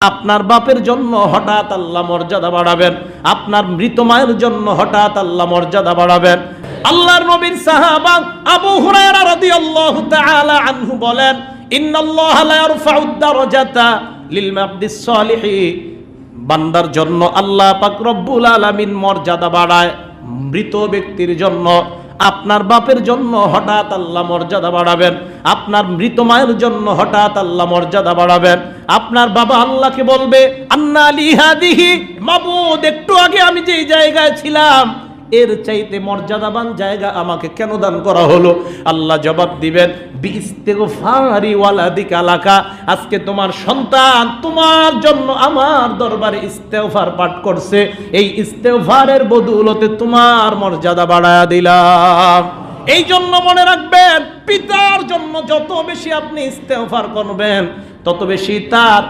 আপনার বাপের জন্য হঠাৎ আল্লাহ মর্যাদা বাড়াবেন, আপনার মৃত মায়ের জন্য হঠাৎ আল্লাহ মর্যাদা বাড়াবেন। আল্লাহর নবীর সাহাবা আবু হুরায়রা রাদিয়াল্লাহু তাআলা আনহু বলেন, ইন্নাল্লাহা লা ইয়ারফাউদ দারাজাতা লিল আবদিস সালিহি, বান্দার জন্য আল্লাহ পাক রব্বুল আলামিন মর্যাদা বাড়ায় মৃত ব্যক্তির জন্য। আপনার বাপের জন্য হঠাৎ আল্লাহ মর্যাদা বাড়াবেন, আপনার মৃত মায়ের জন্য হঠাৎ আল্লাহ মর্যাদা বাড়াবেন। আপনার বাবা আল্লাহকে বলবে, আন্না লি হাদিহি, মাবুদ একটু আগে আমি যেই জায়গায় ছিলাম এর চাইতে মর্যাদাবান জায়গা আমাকে কেন দান করা হলো? আল্লাহ জবাব দিবেন, বিইস্তিগফারি ওয়ালাদিকা লাকা, আজকে তোমার সন্তান তোমার জন্য আমার দরবারে ইস্তেগফার পাঠ করছে, এই ইস্তেগফারের বদৌলতে তোমার মর্যাদা বাড়ায়া দিলাম। এই জন্য মনে রাখবেন, পিতার জন্য যত বেশি আপনি ইস্তেগফার করবেন তত বেশি তার